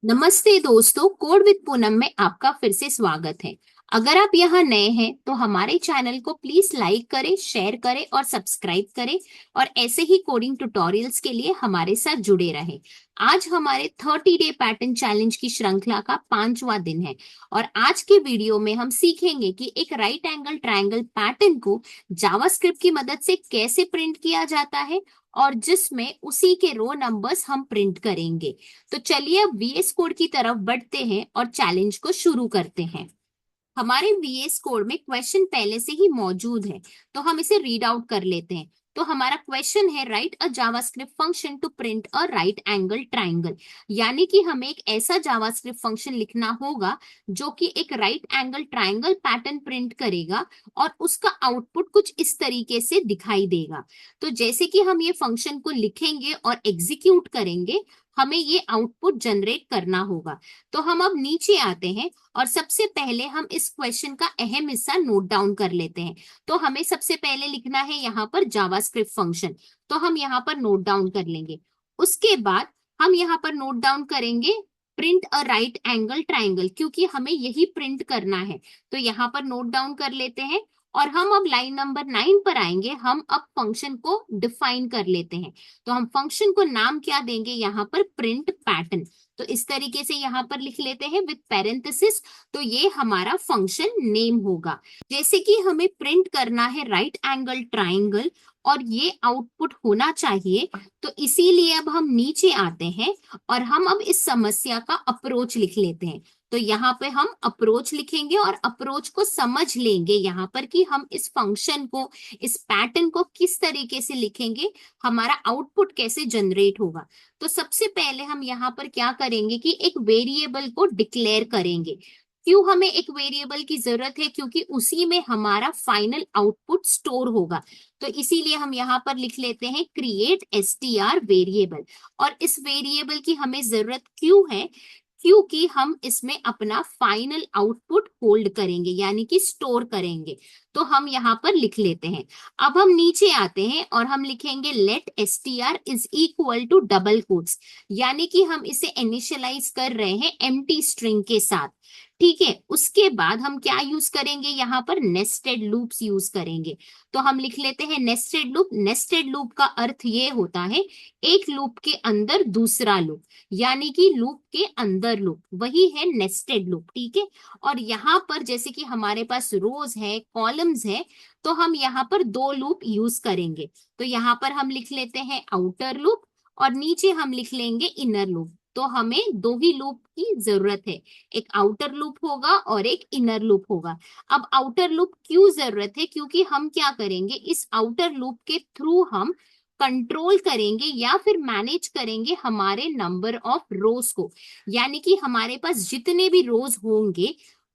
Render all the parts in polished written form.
नमस्ते दोस्तों, code with Poonam में आपका फिर से स्वागत है। अगर आप यहाँ नए हैं तो हमारे चैनल को प्लीज लाइक करें, शेयर करें और सब्सक्राइब करें और ऐसे ही कोडिंग ट्यूटोरियल्स के लिए हमारे साथ जुड़े रहें। आज हमारे 30 डे पैटर्न चैलेंज की श्रृंखला का 5वां दिन है और आज के वीडियो में हम सीखेंगे कि एक राइट एंगल ट्रायंगल पैटर्न को जावास्क्रिप्ट की मदद से कैसे प्रिंट किया जाता है और जिसमें उसी के रो नंबर्स हम प्रिंट करेंगे। तो चलिए अब वीएस कोड की तरफ बढ़ते हैं और चैलेंज को शुरू करते हैं। हमारे वीएस कोड में क्वेश्चन पहले से ही मौजूद है, तो हम इसे रीड आउट कर लेते हैं। तो हमारा क्वेश्चन है write a JavaScript function to print a right angle triangle. यानी कि हमें एक ऐसा जावास्क्रिप्ट फंक्शन लिखना होगा जो कि एक right angle triangle pattern print करेगा और उसका आउटपुट कुछ इस तरीके से दिखाई देगा। तो जैसे कि हम ये फंक्शन को लिखेंगे और एग्जीक्यूट करेंगे, हमें ये आउटपुट जनरेट करना होगा। तो हम अब नीचे आते हैं और सबसे पहले हम इस क्वेश्चन का अहम हिस्सा नोट डाउन कर लेते हैं। तो हमें सबसे पहले लिखना है यहाँ पर जावास्क्रिप्ट फंक्शन, तो हम यहाँ पर नोट डाउन कर लेंगे। उसके बाद हम यहाँ पर नोट डाउन करेंगे print a right angle triangle, क्योंकि हमें यही प्रिंट करना है। तो यहाँ पर नोट डाउन कर लेते हैं और हम अब लाइन नंबर 9 पर आएंगे। हम अब फंक्शन को डिफाइन कर लेते हैं। तो हम फंक्शन को नाम क्या देंगे, यहाँ पर प्रिंट पैटर्न। तो इस तरीके से यहाँ पर लिख लेते हैं विद पैरेंथेसिस। तो ये हमारा फंक्शन नेम होगा। जैसे कि हमें प्रिंट करना है राइट एंगल ट्राइंगल और ये आउटपुट होना चाहिए, तो इसीलिए अब हम नीचे आते हैं और हम अब इस समस्या का अप्रोच लिख लेते हैं। तो यहाँ पे हम अप्रोच लिखेंगे और अप्रोच को समझ लेंगे यहाँ पर कि हम इस फंक्शन को, इस पैटर्न को किस तरीके से लिखेंगे, हमारा आउटपुट कैसे जनरेट होगा। तो सबसे पहले हम यहाँ पर क्या करेंगे कि एक वेरिएबल को डिक्लेयर करेंगे। क्यों हमें एक वेरिएबल की जरूरत है? क्योंकि उसी में हमारा फाइनल आउटपुट स्टोर होगा। तो इसीलिए हम यहाँ पर लिख लेते हैं क्रिएट एसटीआर वेरिएबल। और इस वेरिएबल की हमें जरूरत क्यों है? क्योंकि हम इसमें अपना फाइनल आउटपुट होल्ड करेंगे, यानी कि स्टोर करेंगे। तो हम यहाँ पर लिख लेते हैं। अब हम नीचे आते हैं और हम लिखेंगे let STR is equal to double quotes, यानी कि हम इसे इनिशियलाइज कर रहे हैं एम्प्टी स्ट्रिंग के साथ। ठीक है, उसके बाद हम क्या यूज करेंगे, यहाँ पर नेस्टेड लूप्स यूज करेंगे। तो हम लिख लेते हैं नेस्टेड लूप। नेस्टेड लूप का अर्थ ये होता है एक लूप के अंदर दूसरा लूप, यानी कि लूप के अंदर लूप, वही है नेस्टेड लूप। ठीक है, और यहाँ पर जैसे कि हमारे पास रोज है, कॉलम्स है, तो हम यहाँ पर दो लूप यूज करेंगे। तो यहाँ पर हम लिख लेते हैं आउटर लूप और नीचे हम लिख लेंगे इनर लूप। तो हमें दो ही लूप की जरूरत है, एक आउटर लूप होगा और एक इनर लूप होगा। अब आउटर लूप क्यों जरूरत है? क्योंकि हम क्या करेंगे, इस आउटर लूप के थ्रू हम कंट्रोल करेंगे या फिर मैनेज करेंगे हमारे नंबर ऑफ रोज को। यानी कि हमारे पास जितने भी रोज होंगे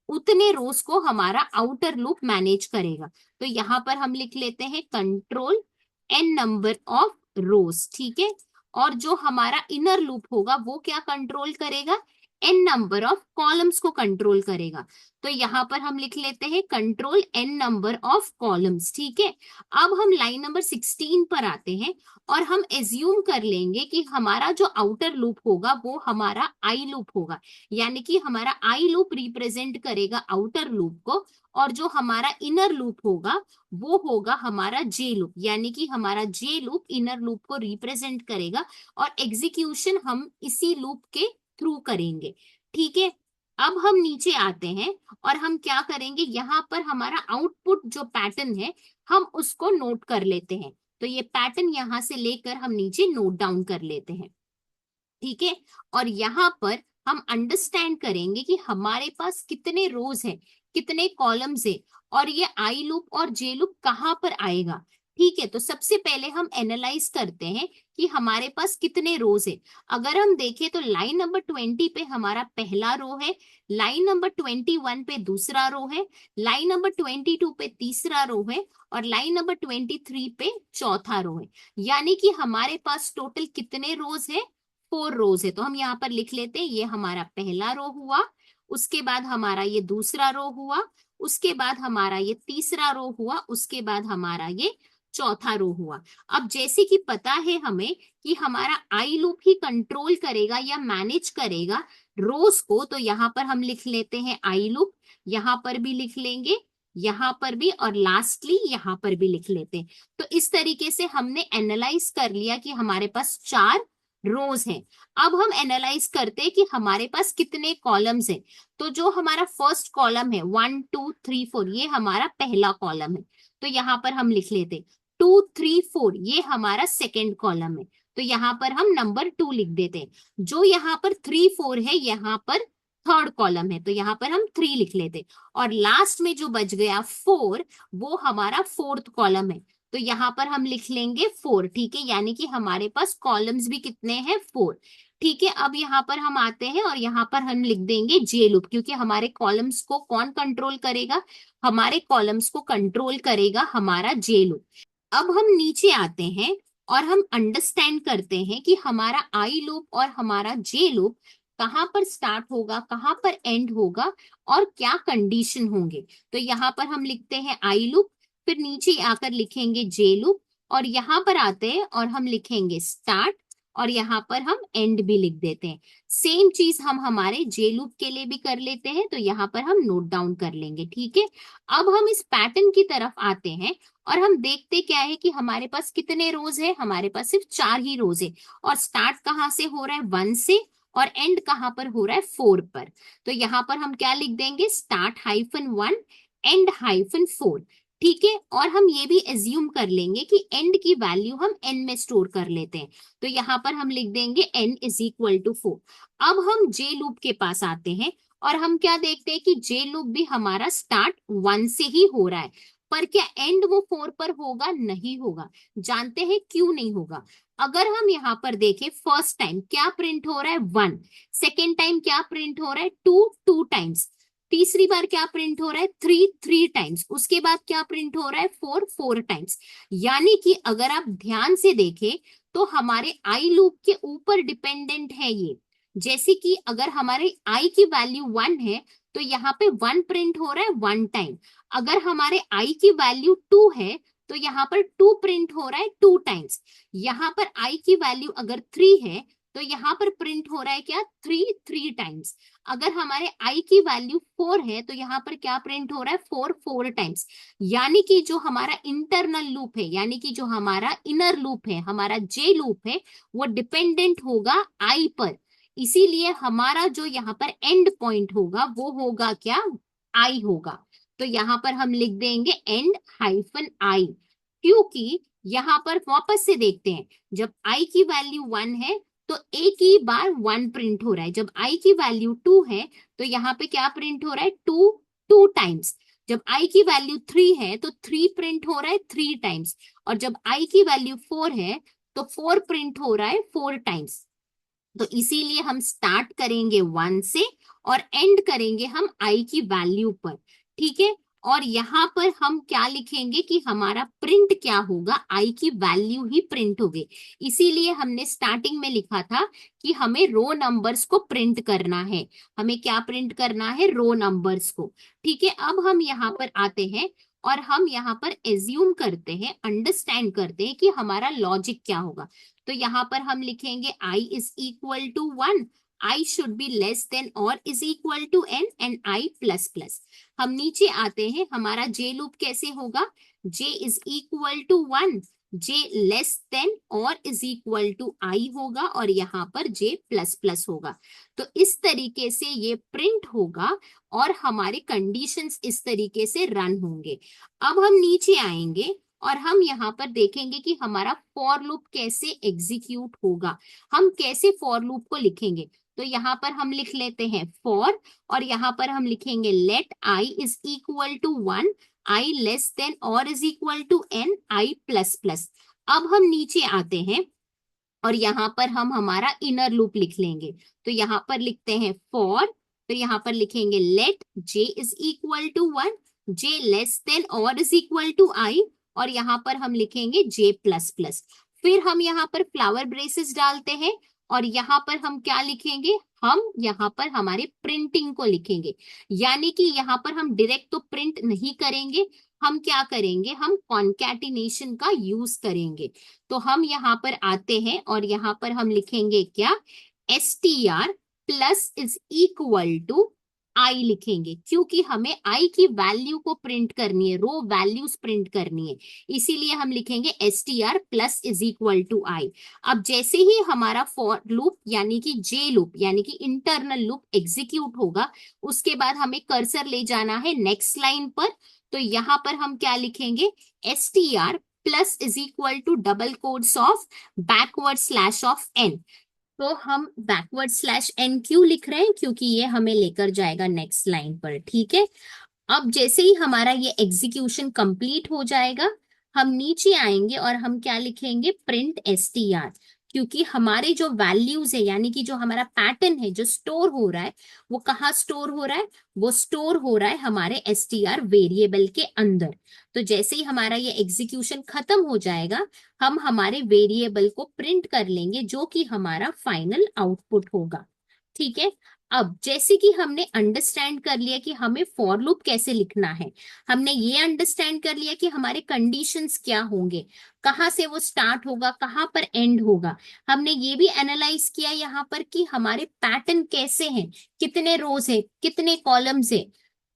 उतने रोज को हमारा आउटर लूप मैनेज करेगा। तो यहाँ पर हम लिख लेते हैं control n number of rows. ठीक है, और जो हमारा इनर लूप होगा वो क्या कंट्रोल करेगा, एन नंबर ऑफ कॉलम्स को कंट्रोल करेगा। तो यहाँ पर हम लिख लेते हैं control n number of columns. ठीक है, अब हम लाइन नंबर 16 पर आते हैं और हम एज्यूम कर लेंगे कि हमारा जो आउटर लूप होगा वो हमारा आई लूप होगा, यानी कि हमारा आई लूप रिप्रेजेंट करेगा आउटर लूप को और जो हमारा इनर लूप होगा वो होगा हमारा जे लूप, यानी कि हमारा जे लूप इनर लूप को रिप्रेजेंट करेगा और एग्जीक्यूशन हम इसी लूप के थ्रू करेंगे। ठीक है, अब हम नीचे आते हैं और हम क्या करेंगे, यहाँ पर हमारा आउटपुट जो पैटर्न है हम उसको नोट कर लेते हैं। तो ये पैटर्न यहां से लेकर हम नीचे नोट डाउन कर लेते हैं। ठीक है, और यहाँ पर हम अंडरस्टैंड करेंगे कि हमारे पास कितने रोज हैं, कितने कॉलम्स है और ये आई लूप और जे लूप कहाँ पर आएगा। ठीक है, तो सबसे पहले हम एनालाइज करते हैं कि हमारे पास कितने रोज है। अगर हम देखें तो लाइन नंबर 20 पे हमारा पहला रो है, लाइन नंबर 21 पे दूसरा रो है, लाइन नंबर 22 पे तीसरा रो है और लाइन नंबर 23 पे चौथा रो है। यानी कि हमारे पास टोटल कितने रोज है, 4 रोज है। तो हम यहाँ पर लिख लेते हैं ये हमारा पहला रो हुआ, उसके बाद हमारा ये दूसरा रो हुआ, उसके बाद हमारा ये तीसरा रो हुआ, उसके बाद हमारा ये चौथा रो हुआ। अब जैसे कि पता है हमें कि हमारा आई लूप ही कंट्रोल करेगा या मैनेज करेगा रोज को, तो यहाँ पर हम लिख लेते हैं आई लूप, यहाँ पर भी लिख लेंगे, यहाँ पर भी, और लास्टली यहाँ पर भी लिख लेते हैं। तो इस तरीके से हमने एनालाइज कर लिया कि हमारे पास 4 रोज हैं। अब हम एनालाइज करते हैं कि हमारे पास कितने कॉलम्स हैं। तो जो हमारा फर्स्ट कॉलम है 1 2 3 4, ये हमारा पहला कॉलम है, तो यहाँ पर हम लिख लेते 2 3 4, ये हमारा सेकेंड कॉलम है, तो यहाँ पर हम नंबर 2 लिख देते हैं। जो यहाँ पर 3 4 है, यहाँ पर थर्ड कॉलम है, तो यहाँ पर हम 3 लिख लेते। और लास्ट में जो बच गया 4, वो हमारा फोर्थ कॉलम है, तो यहाँ पर हम लिख लेंगे 4। ठीक है, यानी कि हमारे पास कॉलम्स भी कितने हैं, 4। ठीक है, अब यहाँ पर हम आते हैं और यहाँ पर हम लिख देंगे जे लूप, क्योंकि हमारे कॉलम्स को कौन कंट्रोल करेगा, हमारे कॉलम्स को कंट्रोल करेगा हमारा जे लूप। अब हम नीचे आते हैं और हम अंडरस्टैंड करते हैं कि हमारा आई लूप और हमारा जे लूप कहाँ पर स्टार्ट होगा, कहाँ पर एंड होगा, और क्या कंडीशन होंगे। तो यहाँ पर हम लिखते हैं आई लूप, फिर नीचे आकर लिखेंगे जे लूप, और यहाँ पर आते हैं और हम लिखेंगे स्टार्ट, और यहाँ पर हम एंड भी लिख देते हैं। सेम चीज हम हमारे जे लूप के लिए भी कर लेते हैं, तो यहाँ पर हम नोट डाउन कर लेंगे। ठीक है, अब हम इस पैटर्न की तरफ आते हैं और हम देखते क्या है कि हमारे पास कितने रोज है, हमारे पास सिर्फ 4 ही रोज है। और स्टार्ट कहाँ से हो रहा है, 1 से, और एंड कहाँ पर हो रहा है, 4 पर। तो यहाँ पर हम क्या लिख देंगे, स्टार्ट -1 एंड -4। ठीक है, और हम ये भी एज्यूम कर लेंगे कि एंड की वैल्यू हम एन में स्टोर कर लेते हैं, तो यहाँ पर हम लिख देंगे n = 4। अब हम जे लूप के पास आते हैं और हम क्या देखते हैं कि जे लूप भी हमारा स्टार्ट 1 से ही हो रहा है, पर क्या एंड वो 4 पर होगा, नहीं होगा। जानते हैं क्यों नहीं होगा। अगर हम यहाँ पर देखें, फर्स्ट टाइम क्या प्रिंट हो रहा है, 1, सेकेंड टाइम क्या प्रिंट हो रहा है, 2 टाइम्स, तीसरी बार क्या प्रिंट हो रहा है, 3 टाइम्स, उसके बाद क्या प्रिंट हो रहा है, 4 टाइम्स। यानी कि अगर आप ध्यान से देखें तो हमारे आई लूप के ऊपर डिपेंडेंट है ये। जैसे कि अगर हमारे आई की वैल्यू 1 है, तो यहाँ पे 1 प्रिंट हो रहा है 1 टाइम। अगर हमारे आई की वैल्यू 2 है, तो यहाँ पर 2 प्रिंट हो रहा है 2 टाइम्स। यहाँ पर आई की वैल्यू अगर 3 है, तो यहाँ पर प्रिंट हो रहा है क्या, 3 टाइम्स। अगर हमारे आई की वैल्यू 4 है, तो यहाँ पर क्या प्रिंट हो रहा है, 4 टाइम्स। यानी कि जो हमारा इंटरनल लूप है, यानी कि जो हमारा इनर लूप है, हमारा जे लूप है, वो डिपेंडेंट होगा आई पर। इसीलिए हमारा जो यहाँ पर एंड पॉइंट होगा, वो होगा क्या, आई होगा। तो यहाँ पर हम लिख देंगे एंड -आई, क्योंकि यहाँ पर वापस से देखते हैं, जब आई की वैल्यू 1 है तो एक ही बार 1 प्रिंट हो रहा है। जब आई की वैल्यू 2 है, तो यहाँ पे क्या प्रिंट हो रहा है, 2 टाइम्स। जब आई की वैल्यू 3 है, तो 3 प्रिंट हो रहा है 3 टाइम्स। और जब आई की वैल्यू 4 है, तो 4 प्रिंट हो रहा है 4 टाइम्स। तो इसीलिए हम स्टार्ट करेंगे 1 से और एंड करेंगे हम आई की वैल्यू पर। ठीक है, और यहाँ पर हम क्या लिखेंगे कि हमारा प्रिंट क्या होगा, आई की वैल्यू ही प्रिंट होगी। इसीलिए हमने स्टार्टिंग में लिखा था कि हमें रो नंबर्स को प्रिंट करना है। हमें क्या प्रिंट करना है, रो नंबर्स को। ठीक है, अब हम यहाँ पर आते हैं और हम यहाँ पर एज्यूम करते हैं, अंडरस्टैंड करते हैं कि हमारा लॉजिक क्या होगा। तो यहाँ पर हम लिखेंगे i = 1, i should be less than और is equal to n, and i plus plus. हम नीचे आते हैं, हमारा जे लूप कैसे होगा, j = 1, j लेस देन और इज इक्वल टू i होगा, और यहाँ पर j प्लस प्लस होगा। तो इस तरीके से ये प्रिंट होगा और हमारे कंडीशंस इस तरीके से रन होंगे। अब हम नीचे आएंगे और हम यहाँ पर देखेंगे कि हमारा फॉर लूप कैसे एग्जीक्यूट होगा, हम कैसे फॉर लूप को लिखेंगे। तो यहाँ पर हम लिख लेते हैं फॉर, और यहाँ पर हम लिखेंगे let i = 1, i less than और is equal to n, i plus plus. अब हम नीचे आते हैं और यहाँ पर हम हमारा इनर लूप लिख लेंगे। तो यहाँ पर लिखते हैं फॉर, तो यहाँ पर लिखेंगे let j = 1, j less than और इज इक्वल टू i, और यहाँ पर हम लिखेंगे j प्लस प्लस। फिर हम यहाँ पर फ्लावर ब्रेसेस डालते हैं और यहाँ पर हम क्या लिखेंगे, हम यहाँ पर हमारे प्रिंटिंग को लिखेंगे। यानी कि यहाँ पर हम डायरेक्ट तो प्रिंट नहीं करेंगे, हम क्या करेंगे, हम कॉन्कैटिनेशन का यूज करेंगे। तो हम यहाँ पर आते हैं और यहाँ पर हम लिखेंगे क्या, str plus is equal to i लिखेंगे, क्योंकि हमें आई की वैल्यू को प्रिंट करनी है, रो वैल्यूज प्रिंट करनी है, इसीलिए हम लिखेंगे str plus is equal to i. अब जैसे ही हमारा फॉर लूप यानी कि जे लूप यानी कि इंटरनल लूप एग्जीक्यूट होगा, उसके बाद हमें कर्सर ले जाना है नेक्स्ट लाइन पर। तो यहां पर हम क्या लिखेंगे, str plus is equal to double quotes of backward slash of n. तो हम बैकवर्ड स्लैश एन क्यों लिख रहे हैं, क्योंकि ये हमें लेकर जाएगा नेक्स्ट लाइन पर, ठीक है। अब जैसे ही हमारा ये एग्जीक्यूशन कंप्लीट हो जाएगा, हम नीचे आएंगे और हम क्या लिखेंगे, प्रिंट str, क्योंकि हमारे जो वैल्यूज है यानी कि जो हमारा पैटर्न है जो स्टोर हो रहा है, वो कहाँ स्टोर हो रहा है, वो स्टोर हो रहा है हमारे str वेरिएबल के अंदर। तो जैसे ही हमारा ये एग्जीक्यूशन खत्म हो जाएगा, हम हमारे वेरिएबल को प्रिंट कर लेंगे जो कि हमारा फाइनल आउटपुट होगा, ठीक है। अब जैसे कि हमने अंडरस्टैंड कर लिया कि हमें फॉर लूप कैसे लिखना है, हमने ये अंडरस्टैंड कर लिया कि हमारे कंडीशंस क्या होंगे, कहाँ से वो स्टार्ट होगा, कहाँ पर एंड होगा, हमने ये भी एनालाइज किया यहाँ पर कि हमारे पैटर्न कैसे हैं, कितने रोज है, कितने कॉलम्स है,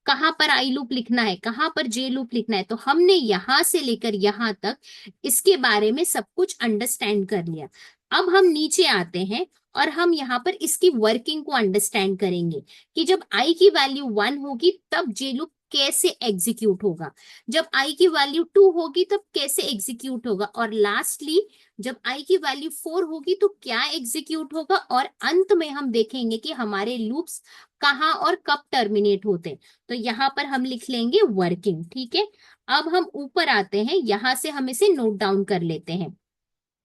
कहाँ पर आई लूप लिखना है, कहाँ पर जे लूप लिखना है। तो हमने यहां से लेकर यहां तक इसके बारे में सब कुछ अंडरस्टैंड कर लिया। अब हम नीचे आते हैं और हम यहाँ पर इसकी वर्किंग को अंडरस्टैंड करेंगे कि जब आई की वैल्यू 1 होगी तब जे लूप कैसे एग्जीक्यूट होगा, जब आई की वैल्यू 2 होगी तब कैसे एग्जीक्यूट होगा, और लास्टली जब आई की वैल्यू 4 होगी तो क्या एग्जीक्यूट होगा, और अंत में हम देखेंगे कि हमारे लूप्स कहाँ और कब टर्मिनेट होते हैं। तो यहाँ पर हम लिख लेंगे वर्किंग, ठीक है। अब हम ऊपर आते हैं, यहां से हम इसे नोट डाउन कर लेते हैं,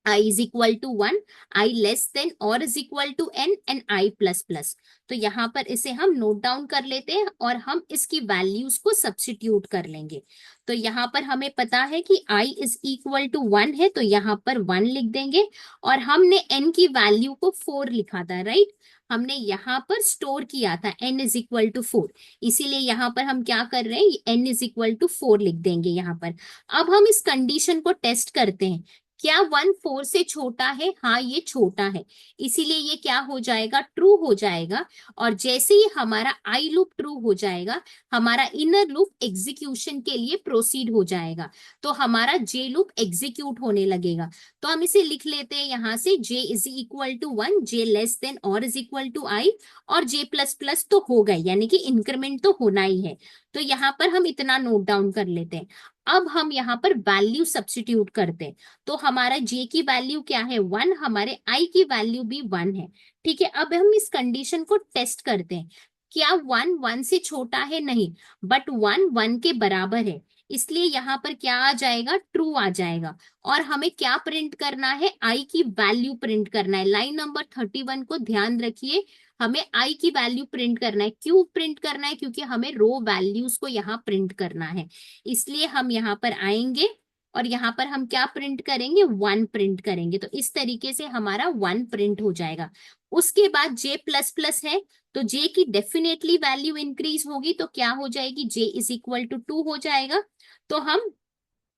I is equal to 1, I less than or is equal to n and I plus plus। तो यहाँ पर इसे हम नोट डाउन कर लेते हैं और हम इसकी वैल्यूज को सब्स्टिट्यूट कर लेंगे। तो यहाँ पर हमें पता है कि I is equal to 1 है, तो यहाँ पर 1 लिख देंगे, और हमने n की वैल्यू को 4 लिखा था, राइट, हमने यहाँ पर स्टोर किया था n इज इक्वल टू 4, इसीलिए यहाँ पर हम क्या कर रहे हैं, n इज इक्वल टू 4 लिख देंगे यहाँ पर। अब हम इस कंडीशन को टेस्ट करते हैं, क्या 1 4 से छोटा है, हाँ ये छोटा है, इसीलिए ये क्या हो जाएगा, ट्रू हो जाएगा। और जैसे ही हमारा आई लूप ट्रू हो जाएगा, हमारा इनर लूप एग्जीक्यूशन के लिए प्रोसीड हो जाएगा, तो हमारा जे लूप एग्जीक्यूट होने लगेगा। तो हम इसे लिख लेते हैं यहां से, j is equal to 1, j less than और इज इक्वल टू आई, और जे प्लस प्लस तो हो गए, यानी कि इंक्रीमेंट तो होना ही है। तो यहाँ पर हम इतना नोट डाउन कर लेते हैं। अब हम यहाँ पर वैल्यू सब्स्टिट्यूट करते हैं, तो हमारा जे की वैल्यू क्या है, 1, हमारे आई की वैल्यू भी 1 है, ठीक है। अब हम इस कंडीशन को टेस्ट करते हैं, क्या 1 1 से छोटा है, नहीं, बट 1 1 के बराबर है, इसलिए यहाँ पर क्या आ जाएगा, ट्रू आ जाएगा। और हमें क्या प्रिंट करना है, आई की वैल्यू प्रिंट करना है। लाइन नंबर 31 को ध्यान रखिए, हमें आई की वैल्यू प्रिंट करना है। क्यों प्रिंट करना है, क्योंकि हमें रो वैल्यूज को यहाँ प्रिंट करना है, इसलिए हम यहाँ पर आएंगे और यहाँ पर हम क्या प्रिंट करेंगे, 1 प्रिंट करेंगे। तो इस तरीके से हमारा 1 प्रिंट हो जाएगा। उसके बाद जे प्लस प्लस है, तो जे की डेफिनेटली वैल्यू इंक्रीज होगी, तो क्या हो जाएगी, जे इज इक्वल टू 2 हो जाएगा। तो हम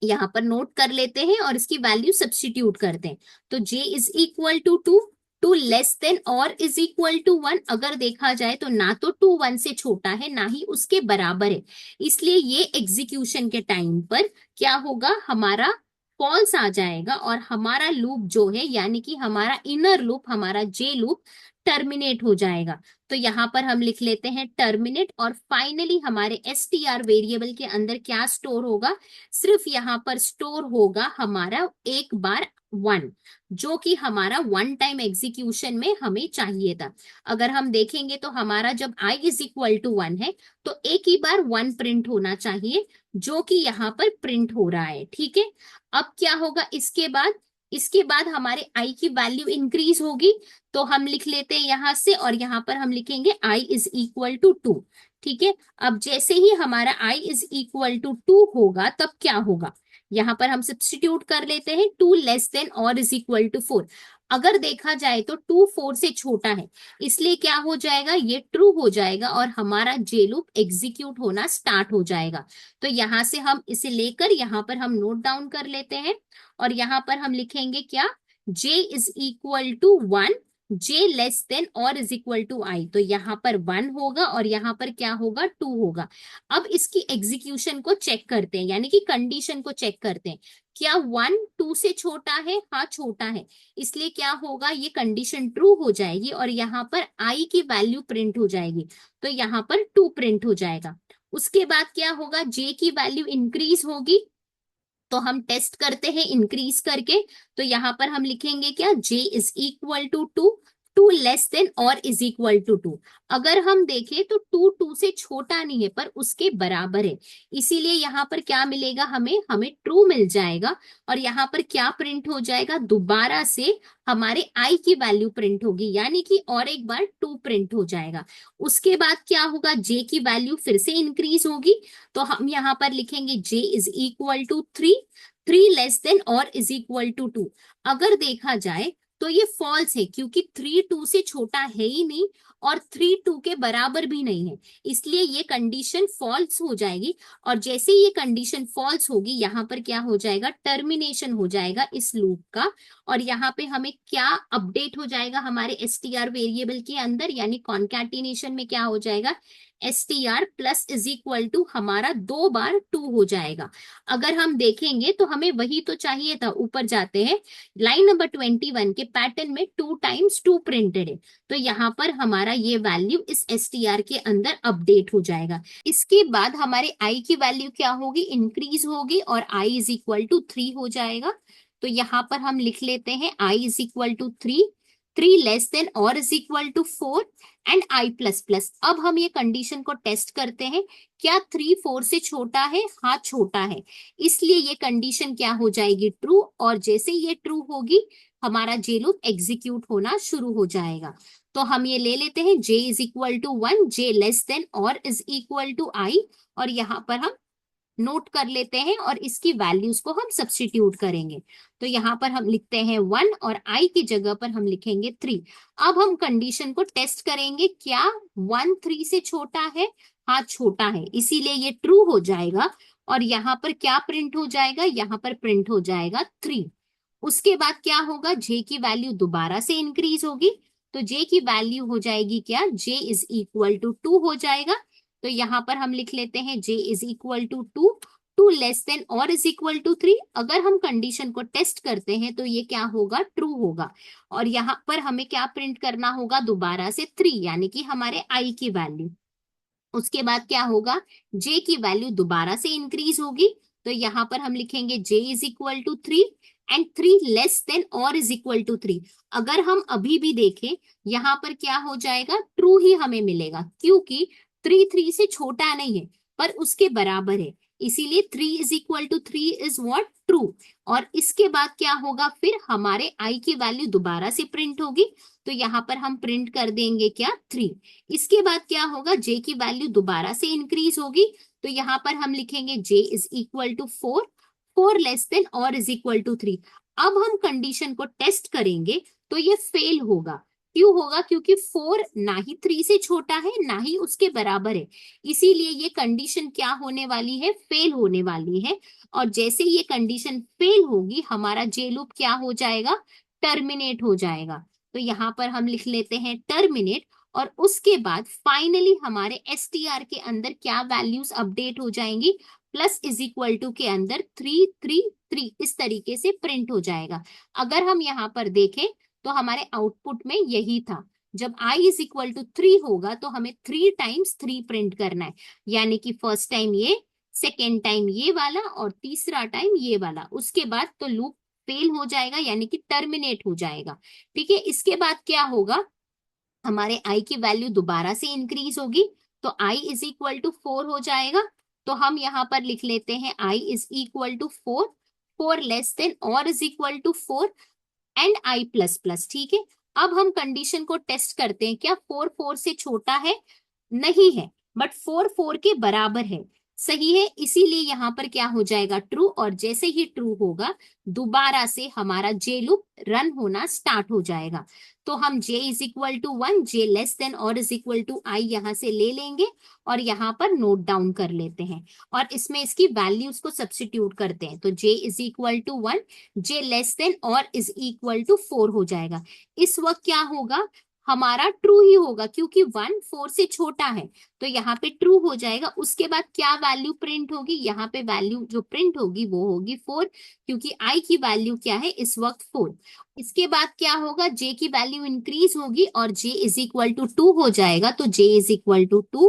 यहाँ पर नोट कर लेते हैं और इसकी वैल्यू सब्स्टिट्यूट करते हैं। तो j is equal to 2, 2 less than और इज इक्वल टू 1, अगर देखा जाए तो ना तो 2 1 से छोटा है ना ही उसके बराबर है, इसलिए ये एग्जीक्यूशन के टाइम पर क्या होगा, हमारा फॉल्स आ जाएगा, और हमारा लूप जो है यानी कि हमारा इनर लूप, हमारा जे लूप टर्मिनेट हो जाएगा। तो यहाँ पर हम लिख लेते हैं टर्मिनेट, और फाइनली हमारे str वेरिएबल के अंदर क्या स्टोर होगा, सिर्फ यहाँ पर स्टोर होगा हमारा एक बार 1, जो कि हमारा 1 टाइम एग्जीक्यूशन में हमें चाहिए था। अगर हम देखेंगे तो हमारा जब i इज इक्वल टू 1 है, तो एक ही बार 1 प्रिंट होना चाहिए, जो कि यहाँ पर प्रिंट हो रहा है, ठीक है। अब क्या होगा इसके बाद, इसके बाद हमारे i की वैल्यू इंक्रीज होगी, तो हम लिख लेते हैं यहां से, और यहां पर हम लिखेंगे i इज इक्वल टू 2, ठीक है। अब जैसे ही हमारा i इज इक्वल टू 2 होगा तब क्या होगा, यहाँ पर हम सब्स्टिट्यूट कर लेते हैं, 2 लेस देन और इज इक्वल टू 4। अगर देखा जाए तो 2 4 से छोटा है, इसलिए क्या हो जाएगा, ये ट्रू हो जाएगा और हमारा जे लूप एग्जीक्यूट होना स्टार्ट हो जाएगा। तो यहाँ से हम इसे लेकर यहाँ पर हम नोट डाउन कर लेते हैं, और यहाँ पर हम लिखेंगे क्या, j is equal to 1, j less than और इज इक्वल टू आई, तो यहाँ पर 1 होगा और यहाँ पर क्या होगा, 2 होगा। अब इसकी एग्जीक्यूशन को चेक करते हैं, यानी कि कंडीशन को चेक करते हैं। क्या 1 2 से छोटा है? हाँ छोटा है, इसलिए क्या होगा, ये कंडीशन ट्रू हो जाएगी और यहाँ पर आई की वैल्यू प्रिंट हो जाएगी, तो यहाँ पर 2 प्रिंट हो जाएगा। उसके बाद क्या होगा, जे की वैल्यू इंक्रीज होगी, तो हम टेस्ट करते हैं इंक्रीज करके। तो यहां पर हम लिखेंगे क्या, j is equal to 2, 2 less than और इज इक्वल टू 2। अगर हम देखें तो 2 2 से छोटा नहीं है पर उसके बराबर है, इसीलिए यहाँ पर क्या मिलेगा, हमें हमें ट्रू मिल जाएगा। और यहाँ पर क्या प्रिंट हो जाएगा, दोबारा से हमारे i की वैल्यू प्रिंट होगी, यानी कि और एक बार 2 प्रिंट हो जाएगा। उसके बाद क्या होगा, j की वैल्यू फिर से इंक्रीज होगी, तो हम यहाँ पर लिखेंगे j is equal to 3, 3 less than और इज इक्वल टू 2। अगर देखा जाए तो ये फॉल्स है, क्योंकि 3 2 से छोटा है ही नहीं और 3 2 के बराबर भी नहीं है, इसलिए ये कंडीशन फॉल्स हो जाएगी। और जैसे ये कंडीशन फॉल्स होगी, यहाँ पर क्या हो जाएगा, टर्मिनेशन हो जाएगा इस लूप का। और यहाँ पे हमें क्या अपडेट हो जाएगा, हमारे str वेरिएबल के अंदर, यानी कॉन्कैटिनेशन में क्या हो जाएगा, str plus is equal to हमारा 2 बार 2 हो जाएगा। अगर हम देखेंगे तो हमें वही तो चाहिए था, ऊपर जाते हैं, लाइन नंबर 21 के पैटर्न में 2 टाइम्स 2 प्रिंटेड है, तो यहाँ पर हमारा ये वैल्यू इस str के अंदर अपडेट हो जाएगा। इसके बाद हमारे i की वैल्यू क्या होगी, इंक्रीज होगी और i इज इक्वल टू 3 हो जाएगा। तो यहाँ पर हम लिख लेते हैं i is equal to 3, 3 less than और is equal to 4 and i plus plus. अब हम ये कंडीशन को टेस्ट करते हैं, क्या 3 4 से छोटा है? हाँ छोटा है, इसलिए ये कंडीशन क्या हो जाएगी, ट्रू। और जैसे ये ट्रू होगी, हमारा जे लूप एग्जीक्यूट होना शुरू हो जाएगा। तो हम ये ले लेते हैं, j is equal to 1, j less than और इज इक्वल टू i, और यहाँ पर हम नोट कर लेते हैं और इसकी वैल्यूज को हम सब्स्टिट्यूट करेंगे। तो यहाँ पर हम लिखते हैं 1 और i की जगह पर हम लिखेंगे 3। अब हम कंडीशन को टेस्ट करेंगे, क्या 1 3 से छोटा है? हाँ छोटा है, इसीलिए ये ट्रू हो जाएगा। और यहाँ पर क्या प्रिंट हो जाएगा, यहाँ पर प्रिंट हो जाएगा 3। उसके बाद क्या होगा, j की वैल्यू दोबारा से इंक्रीज होगी, तो j की वैल्यू हो जाएगी क्या, j इज इक्वल टू 2 हो जाएगा। तो यहाँ पर हम लिख लेते हैं j is equal to 2, 2 less than और इज इक्वल टू 3। अगर हम कंडीशन को टेस्ट करते हैं तो ये क्या होगा, ट्रू होगा। और यहाँ पर हमें क्या प्रिंट करना होगा, दोबारा से 3, यानी कि हमारे i की वैल्यू। उसके बाद क्या होगा, j की वैल्यू दोबारा से इंक्रीज होगी, तो यहाँ पर हम लिखेंगे j is equal to 3 and 3 less than और इज इक्वल टू 3। अगर हम अभी भी देखें, यहाँ पर क्या हो जाएगा, ट्रू ही हमें मिलेगा, क्योंकि 3 3 से छोटा नहीं है पर उसके बराबर है, इसीलिए 3 is equal to 3 is what, true. और इसके बाद क्या होगा, फिर हमारे i की वैल्यू दोबारा से प्रिंट होगी, तो यहाँ पर हम प्रिंट कर देंगे क्या, 3। इसके बाद क्या होगा, j की वैल्यू दोबारा से इंक्रीज होगी, तो यहाँ पर हम लिखेंगे j is equal to 4, 4 less than और इज इक्वल टू 3। अब हम कंडीशन को टेस्ट करेंगे तो ये फेल होगा। क्यों होगा, क्योंकि 4 ना ही 3 से छोटा है ना ही उसके बराबर है, इसीलिए ये कंडीशन क्या होने वाली है, फेल होने वाली है। और जैसे ये कंडीशन फेल होगी, हमारा जे लूप क्या हो जाएगा, टर्मिनेट हो जाएगा। तो यहाँ पर हम लिख लेते हैं टर्मिनेट, और उसके बाद फाइनली हमारे str के अंदर क्या वैल्यूज अपडेट हो जाएंगी, प्लस इज इक्वल टू के अंदर 3 3 3 इस तरीके से प्रिंट हो जाएगा। अगर हम यहाँ पर देखें तो हमारे आउटपुट में यही था, जब i इज इक्वल टू 3 होगा तो हमें 3 टाइम्स 3 प्रिंट करना है, यानी कि फर्स्ट टाइम ये, सेकेंड टाइम ये वाला और तीसरा टाइम ये वाला। उसके बाद तो लूप फेल हो जाएगा, यानी कि टर्मिनेट हो जाएगा। ठीक है, इसके बाद क्या होगा, हमारे i की वैल्यू दोबारा से इंक्रीज होगी, तो i इज इक्वल टू 4 हो जाएगा। तो हम यहाँ पर लिख लेते हैं i is equal to 4, 4 less than और is equal to 4 and i plus plus. ठीक है, अब हम कंडीशन को टेस्ट करते हैं, क्या 4 4 से छोटा है? नहीं है, बट 4 4 के बराबर है। सही है, इसीलिए यहाँ पर क्या हो जाएगा ट्रू, और जैसे ही ट्रू होगा दोबारा से हमारा जे लूप रन होना स्टार्ट हो जाएगा। तो हम j is equal to 1, j less than और इज इक्वल टू आई यहाँ से ले लेंगे और यहाँ पर नोट डाउन कर लेते हैं और इसमें इसकी वैल्यूज को सब्स्टिट्यूट करते हैं। तो j is equal to 1, j less than और इज इक्वल टू 4 हो जाएगा। इस वक्त क्या होगा, हमारा ट्रू ही होगा क्योंकि 1 4 से छोटा है, तो यहाँ पे ट्रू हो जाएगा। उसके बाद क्या वैल्यू प्रिंट होगी, यहाँ पे वैल्यू जो प्रिंट होगी वो होगी 4, क्योंकि आई की वैल्यू क्या है इस वक्त 4। इसके बाद क्या होगा, जे की वैल्यू इंक्रीज होगी और जे इज इक्वल टू 2 हो जाएगा। तो j is equal to 2,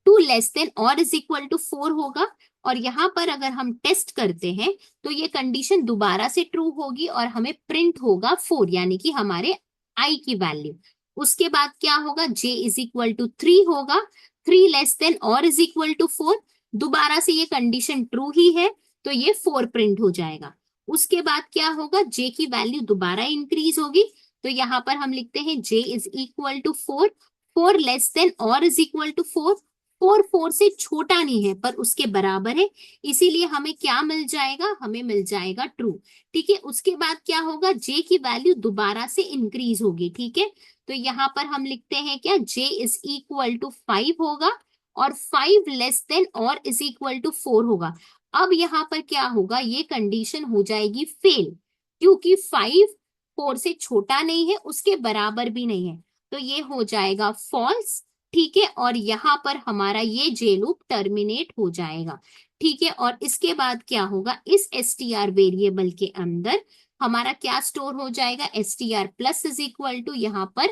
2 less than और इज इक्वल टू 4 होगा। और यहाँ पर अगर हम टेस्ट करते हैं तो ये कंडीशन दोबारा से ट्रू होगी और हमें प्रिंट होगा 4, यानी कि हमारे आई की वैल्यू। उसके बाद क्या होगा, j इज इक्वल टू 3 होगा, 3 लेस देन और इज इक्वल टू 4। दोबारा से ये कंडीशन ट्रू ही है तो ये 4 प्रिंट हो जाएगा। उसके बाद क्या होगा, j की वैल्यू दोबारा इंक्रीज होगी, तो यहाँ पर हम लिखते हैं j is equal to 4, 4 less than और इज इक्वल टू 4, 4 4 से छोटा नहीं है पर उसके बराबर है, इसीलिए हमें क्या मिल जाएगा, हमें मिल जाएगा ट्रू। ठीक है, उसके बाद क्या होगा, j की वैल्यू दोबारा से इंक्रीज होगी। ठीक है, तो यहाँ पर हम लिखते हैं क्या, j इज इक्वल टू 5 होगा और 5 लेस देन और इज इक्वल टू 4 होगा। अब यहाँ पर क्या होगा, ये कंडीशन हो जाएगी फेल, क्योंकि 5 4 से छोटा नहीं है उसके बराबर भी नहीं है, तो ये हो जाएगा फॉल्स। ठीक है, और यहाँ पर हमारा ये जे लूप टर्मिनेट हो जाएगा। ठीक है, और इसके बाद क्या होगा, इस str वेरिएबल के अंदर हमारा क्या स्टोर हो जाएगा, str plus is equal to यहाँ पर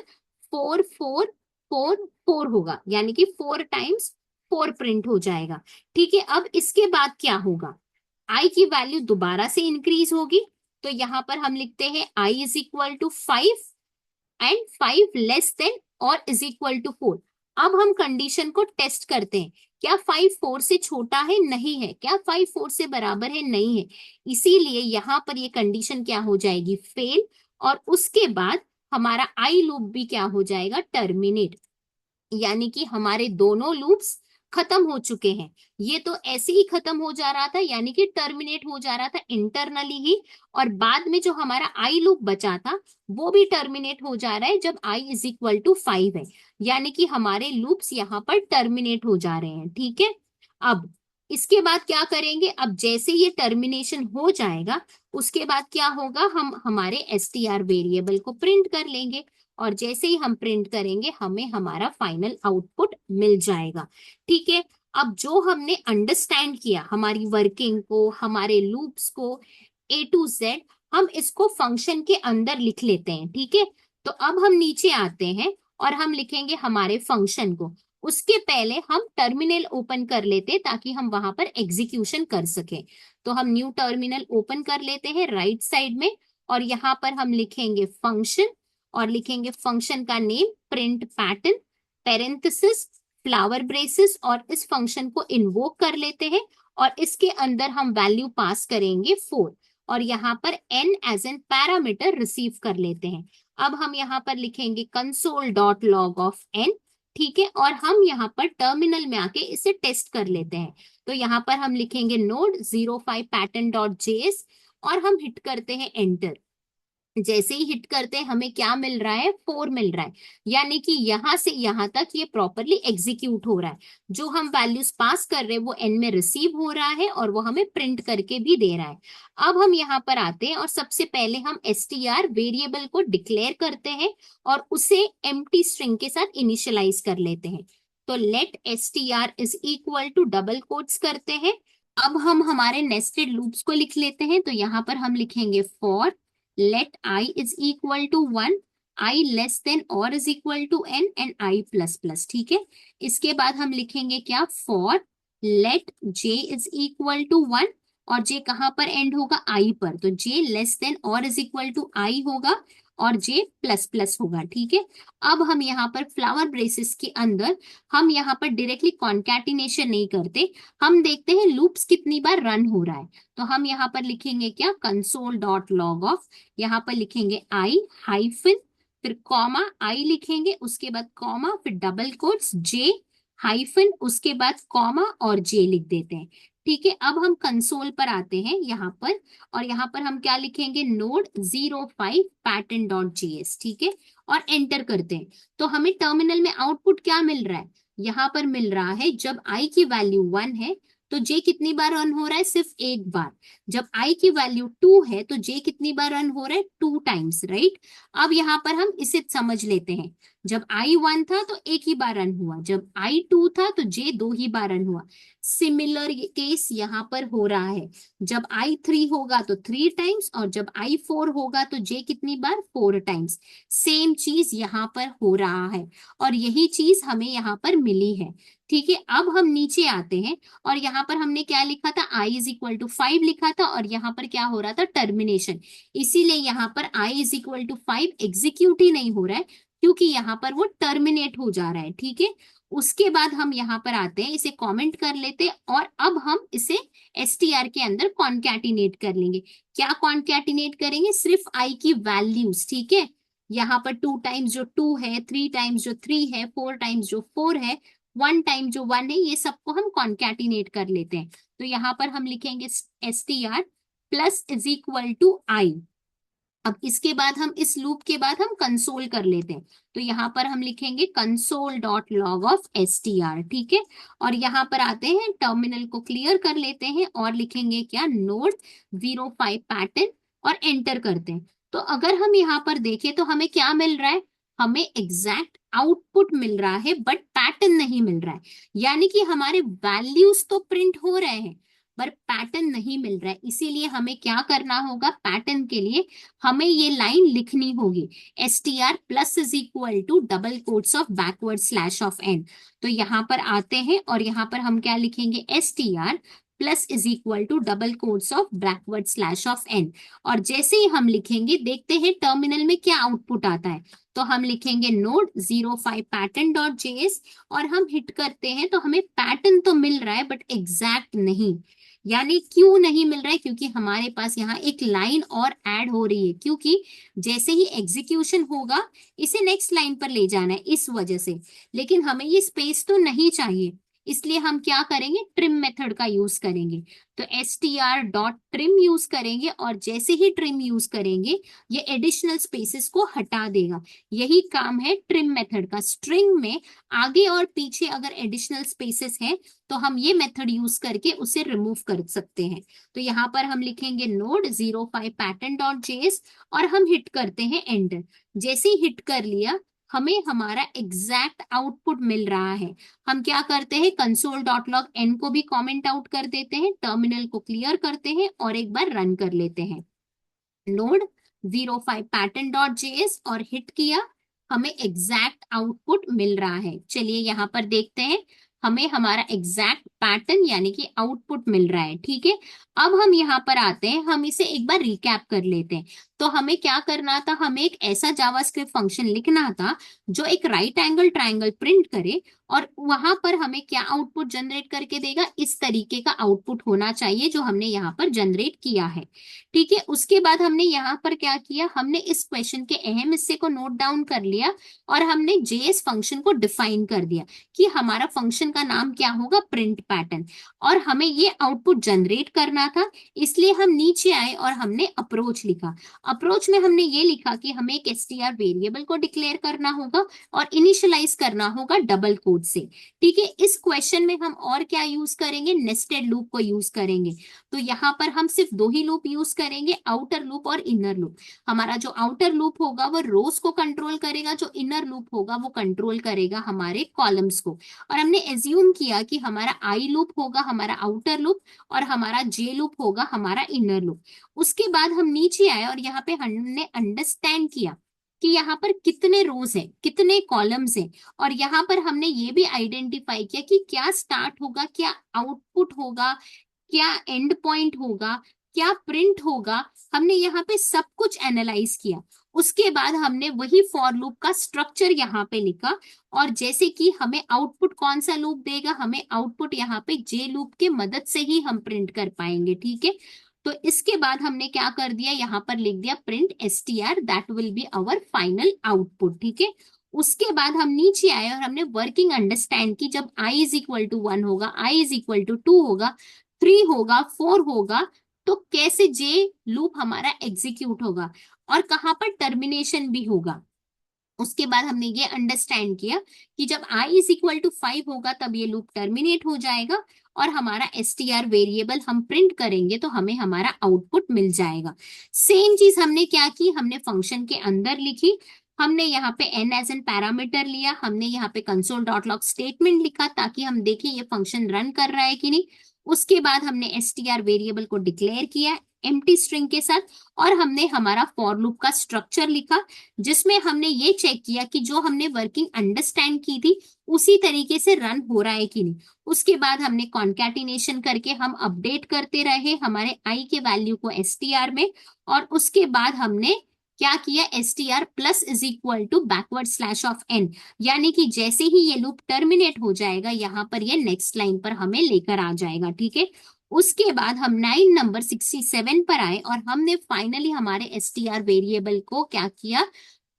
4 4 4 4 होगा, यानी कि 4 टाइम्स 4 प्रिंट हो जाएगा। ठीक है, अब इसके बाद क्या होगा, i की वैल्यू दोबारा से इंक्रीज होगी, तो यहाँ पर हम लिखते हैं i is equal to 5 and 5 less than और इज इक्वल टू 4। अब हम कंडीशन को टेस्ट करते हैं, क्या 5 4 से छोटा है, नहीं है, क्या 5 4 से बराबर है, नहीं है, इसीलिए यहाँ पर ये कंडीशन क्या हो जाएगी, फेल। और उसके बाद हमारा आई लूप भी क्या हो जाएगा, टर्मिनेट, यानी कि हमारे दोनों लूप्स खत्म हो चुके हैं। ये तो ऐसे ही खत्म हो जा रहा था, यानी कि टर्मिनेट हो जा रहा था इंटरनली ही, और बाद में जो हमारा आई लूप बचा था वो भी टर्मिनेट हो जा रहा है जब i इज इक्वल टू 5 है, यानी कि हमारे लूप्स यहाँ पर टर्मिनेट हो जा रहे हैं। ठीक है, अब इसके बाद क्या करेंगे, अब जैसे ये टर्मिनेशन हो जाएगा उसके बाद क्या होगा, हम हमारे str वेरिएबल को प्रिंट कर लेंगे और जैसे ही हम प्रिंट करेंगे हमें हमारा फाइनल आउटपुट मिल जाएगा। ठीक है, अब जो हमने अंडरस्टैंड किया हमारी वर्किंग को, हमारे लूप्स को A to Z, हम इसको फंक्शन के अंदर लिख लेते हैं। ठीक है, तो अब हम नीचे आते हैं और हम लिखेंगे हमारे फंक्शन को। उसके पहले हम टर्मिनल ओपन कर लेते हैं ताकि हम वहां पर एग्जीक्यूशन कर सकें। तो हम न्यू टर्मिनल ओपन कर लेते हैं राइट साइड में, और यहाँ पर हम लिखेंगे फंक्शन और लिखेंगे फंक्शन का name print pattern parenthesis flower braces, और इस फंक्शन को इन्वोक कर लेते हैं और इसके अंदर हम वैल्यू पास करेंगे 4 और यहाँ पर n as n parameter receive कर लेते हैं। अब हम यहाँ पर लिखेंगे console dot log of n। ठीक है, और हम यहाँ पर टर्मिनल में आके इसे टेस्ट कर लेते हैं। तो यहाँ पर हम लिखेंगे node 05 pattern डॉट js और हम हिट करते हैं एंटर। जैसे ही हिट करते हैं हमें क्या मिल रहा है, 4 मिल रहा है, यानी कि यहां से यहां तक ये प्रॉपरली एग्जीक्यूट हो रहा है। जो हम वैल्यूज पास कर रहे हैं वो एन में रिसीव हो रहा है और वो हमें प्रिंट करके भी दे रहा है। अब हम यहाँ पर आते हैं और सबसे पहले हम str वेरिएबल को डिक्लेयर करते हैं और उसे एम्प्टी स्ट्रिंग के साथ इनिशियलाइज कर लेते हैं। तो let str is equal to double quotes करते हैं। अब हम हमारे नेस्टेड लूप्स को लिख लेते हैं, तो यहाँ पर हम लिखेंगे for let I is equal to 1, I less than or is equal to n and I plus plus। ठीक है, इसके बाद हम लिखेंगे क्या, for let j is equal to 1 और j कहाँ पर एंड होगा, I पर, तो j less than or is equal to I होगा और j प्लस प्लस होगा। ठीक है, अब हम यहाँ पर फ्लावर ब्रेसेस के अंदर हम यहाँ पर डायरेक्टली कॉन्कैटिनेशन नहीं करते, हम देखते हैं लूप्स कितनी बार रन हो रहा है। तो हम यहाँ पर लिखेंगे क्या, कंसोल डॉट लॉग ऑफ, यहाँ पर लिखेंगे आई हाइफिन फिर कॉमा आई लिखेंगे, उसके बाद कॉमा फिर डबल कोट्स जे हाइफन, उसके बाद कॉमा और जे लिख देते हैं। ठीक है, अब हम कंसोल पर आते हैं यहाँ पर, और यहाँ पर हम क्या लिखेंगे, node05 pattern.js। ठीक है, और एंटर करते हैं। तो हमें टर्मिनल में आउटपुट क्या मिल रहा है, यहाँ पर मिल रहा है जब आई की वैल्यू 1 है तो जे कितनी बार रन हो रहा है, सिर्फ एक बार। जब आई की वैल्यू 2 है तो जे कितनी बार रन हो रहा है, 2 टाइम्स, राइट। अब यहाँ पर हम इसे समझ लेते हैं। जब आई 1 था तो एक ही बार रन हुआ, जब आई 2 था तो जे 2 ही बार रन हुआ। सिमिलर केस यहाँ पर हो रहा है, जब आई 3 होगा तो 3 टाइम्स, और जब आई 4 होगा तो जे कितनी बार, 4 टाइम्स। सेम चीज यहाँ पर हो रहा है, और यही चीज हमें यहाँ पर मिली है। ठीक है, अब हम नीचे आते हैं, और यहाँ पर हमने क्या लिखा था, i इज इक्वल टू 5 लिखा था, और यहाँ पर क्या हो रहा था, टर्मिनेशन। इसीलिए यहाँ पर i is equal to 5 execute ही नहीं हो रहा है, क्योंकि यहाँ पर वो टर्मिनेट हो जा रहा है। ठीक है, उसके बाद हम यहाँ पर आते हैं, इसे कमेंट कर लेते हैं, और अब हम इसे str के अंदर कॉन्कैटिनेट कर लेंगे। क्या कॉन्कैटिनेट करेंगे, सिर्फ i की वैल्यूज। ठीक है, यहाँ पर 2 टाइम्स जो 2 है, 3 टाइम्स जो 3 है, 4 टाइम्स जो 4 है, 1 टाइम जो 1 है, ये सबको हम कॉन्कैटिनेट कर लेते हैं। तो यहाँ पर हम लिखेंगे str plus is equal to i. अब इसके बाद हम इस लूप के बाद हम कंसोल कर लेते हैं। तो यहाँ पर हम लिखेंगे console dot log of str। ठीक है, और यहाँ पर आते हैं, टर्मिनल को क्लियर कर लेते हैं, और लिखेंगे क्या, node05 पैटर्न, और एंटर करते हैं। तो अगर हम यहाँ पर देखें तो हमें क्या मिल रहा है, हमें एग्जैक्ट आउटपुट मिल रहा है, बट पैटर्न नहीं मिल रहा है। यानी कि हमारे वैल्यूज तो प्रिंट हो रहे हैं, पर पैटर्न नहीं मिल रहा है। इसीलिए हमें क्या करना होगा, पैटर्न के लिए हमें ये लाइन लिखनी होगी, str plus is equal to double quotes of backward slash of n। तो यहाँ पर आते हैं, और यहाँ पर हम क्या लिखेंगे, str plus is equal to double quotes of backward slash of n। और जैसे ही हम लिखेंगे, देखते हैं टर्मिनल में क्या आउटपुट आता है। तो हम लिखेंगे node05 pattern.js, और हम हिट करते हैं, तो हमें पैटर्न तो मिल रहा है, बट एग्जैक्ट नहीं। यानी क्यों नहीं मिल रहा है, क्योंकि हमारे पास यहाँ एक लाइन और ऐड हो रही है, क्योंकि जैसे ही एग्जीक्यूशन होगा इसे नेक्स्ट लाइन पर ले जाना है, इस वजह से। लेकिन हमें ये स्पेस तो नहीं चाहिए, इसलिए हम क्या करेंगे, ट्रिम मेथड का यूज करेंगे। तो str डॉट ट्रिम यूज करेंगे, और जैसे ही ट्रिम यूज करेंगे ये एडिशनल स्पेसेस को हटा देगा। यही काम है ट्रिम मेथड का। स्ट्रिंग में आगे और पीछे अगर एडिशनल स्पेसेस हैं तो हम ये मेथड यूज करके उसे रिमूव कर सकते हैं। तो यहाँ पर हम लिखेंगे node05 pattern.js, और हम हिट करते हैं एंटर। जैसे ही हिट कर लिया, हमें हमारा एग्जैक्ट आउटपुट मिल रहा है। हम क्या करते हैं, कंसोल डॉट लॉग एन को भी कमेंट आउट कर देते हैं, टर्मिनल को क्लियर करते हैं, और एक बार रन कर लेते हैं। node05 pattern.js और हिट किया, हमें एग्जैक्ट आउटपुट मिल रहा है। चलिए यहाँ पर देखते हैं, हमें हमारा एग्जैक्ट पैटर्न यानी कि आउटपुट मिल रहा है। ठीक है, अब हम यहाँ पर आते हैं, हम इसे एक बार रिकैप कर लेते हैं। तो हमें क्या करना था, हमें एक ऐसा जावास्क्रिप्ट फंक्शन लिखना था जो एक राइट एंगल ट्रायंगल प्रिंट करे, और वहां पर हमें क्या आउटपुट जनरेट करके देगा, इस तरीके का आउटपुट होना चाहिए जो हमने यहाँ पर जनरेट किया है। ठीक है, उसके बाद हमने यहाँ पर क्या किया, हमने इस क्वेश्चन के अहम हिस्से को नोट डाउन कर लिया, और हमने जेएस फंक्शन को डिफाइन कर दिया कि हमारा फंक्शन का नाम क्या होगा, प्रिंट पैटर्न, और हमें ये आउटपुट जनरेट करना था। इसलिए हम नीचे आए और हमने अप्रोच लिखा। अप्रोच में हमने ये लिखा कि हमें एक str वेरिएबल को डिक्लेयर करना होगा और इनिशियलाइज करना होगा डबल कोट से। ठीक है, इस क्वेश्चन में हम और क्या यूज करेंगे, नेस्टेड लूप को यूज करेंगे। तो यहाँ पर हम सिर्फ दो ही लूप यूज करेंगे, आउटर लूप और इनर लूप। हमारा जो आउटर लूप होगा वो रोज को कंट्रोल करेगा, जो इनर लूप होगा वो कंट्रोल करेगा हमारे कॉलम्स को। और हमने एज्यूम किया कि हमारा आई लूप होगा हमारा आउटर लूप, और हमारा जे लूप होगा हमारा इनर लूप। उसके बाद हम नीचे आए और यहाँ पे हमने अंडरस्टैंड किया कि यहाँ पर कितने रोज हैं, कितने कॉलम्स हैं, और यहाँ पर हमने ये भी आइडेंटिफाई किया कि क्या स्टार्ट होगा, क्या आउटपुट होगा, क्या एंड पॉइंट होगा, क्या प्रिंट होगा। हमने यहाँ पे सब कुछ एनालाइज किया। उसके बाद हमने वही फॉर लूप का स्ट्रक्चर यहाँ पे लिखा, और जैसे कि हमें आउटपुट कौन सा लूप देगा, हमें आउटपुट यहाँ पे जे लूप के मदद से ही हम प्रिंट कर पाएंगे। ठीक है, तो इसके बाद हमने क्या कर दिया, यहाँ पर लिख दिया print str that will be our final output. ठीक है, उसके बाद हम नीचे आए और हमने वर्किंग अंडरस्टैंड की, जब आई इज इक्वल टू 1 होगा, आई इज इक्वल टू 2 होगा, 3 होगा, 4 होगा, तो कैसे जे लूप हमारा एग्जीक्यूट होगा और कहाँ पर टर्मिनेशन भी होगा। उसके बाद हमने ये अंडरस्टैंड किया कि जब i इज इक्वल टू 5 होगा तब ये लूप टर्मिनेट हो जाएगा और हमारा str वेरिएबल हम प्रिंट करेंगे तो हमें हमारा आउटपुट मिल जाएगा। सेम चीज हमने क्या की, हमने फंक्शन के अंदर लिखी, हमने यहाँ पे n एज एन पैरामीटर लिया, हमने यहाँ पे कंसोल डॉट लॉग स्टेटमेंट लिखा ताकि हम देखें ये फंक्शन रन कर रहा है कि नहीं। उसके बाद हमने str वेरिएबल को डिक्लेयर किया एम्प्टी स्ट्रिंग के साथ और हमने हमारा फॉर लूप का स्ट्रक्चर लिखा, जिसमें हमने ये चेक किया कि जो हमने वर्किंग अंडरस्टैंड की थी उसी तरीके से रन हो रहा है कि नहीं। उसके बाद हमने कॉन्कैटिनेशन करके हम अपडेट करते रहे हमारे आई के वैल्यू को एसटीआर में, और उसके बाद हमने क्या किया, STR plus is equal to backward slash of n, यानी कि जैसे ही ये लूप टर्मिनेट हो जाएगा यहाँ पर ये नेक्स्ट लाइन पर हमें लेकर आ जाएगा। ठीक है, उसके बाद हम लाइन नंबर 67 पर आए और हमने फाइनली हमारे एसटीआर वेरिएबल को क्या किया,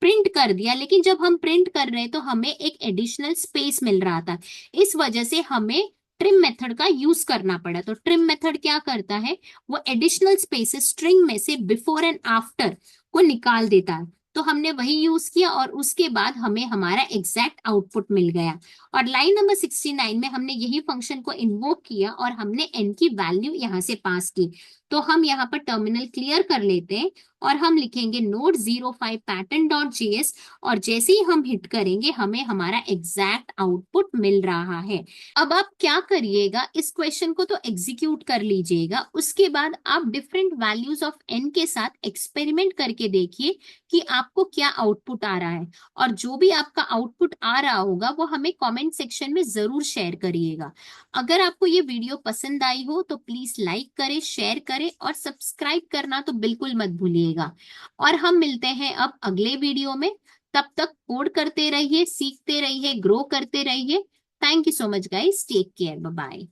प्रिंट कर दिया। लेकिन जब हम प्रिंट कर रहे हैं तो हमें एक एडिशनल स्पेस मिल रहा था, इस वजह से हमें ट्रिम मेथड का यूज करना पड़ा। तो ट्रिम मेथड क्या करता है, वो एडिशनल स्पेसेस स्ट्रिंग में से बिफोर एंड आफ्टर को निकाल देता है, तो हमने वही यूज किया और उसके बाद हमें हमारा एग्जैक्ट आउटपुट मिल गया। और लाइन नंबर 69 में हमने यही फंक्शन को इन्वोक किया और हमने n की वैल्यू यहाँ से पास की। तो हम यहाँ पर टर्मिनल क्लियर कर लेते हैं और हम लिखेंगे नोड 05 पैटर्न डॉट जेएस, और जैसे ही हम हिट करेंगे हमें हमारा एग्जैक्ट आउटपुट मिल रहा है। अब आप क्या करिएगा, इस क्वेश्चन को तो एग्जीक्यूट कर लीजिएगा, उसके बाद आप डिफरेंट वैल्यूज ऑफ n के साथ एक्सपेरिमेंट करके देखिए कि आपको क्या आउटपुट आ रहा है, और जो भी आपका आउटपुट आ रहा होगा वो हमें कमेंट सेक्शन में जरूर शेयर करिएगा। अगर आपको ये वीडियो पसंद आई हो तो प्लीज लाइक करें, शेयर करें और सब्सक्राइब करना तो बिल्कुल मत भूलिएगा। और हम मिलते हैं अब अगले वीडियो में, तब तक कोड करते रहिए, सीखते रहिए, ग्रो करते रहिए। Thank you so much guys, take care, bye bye.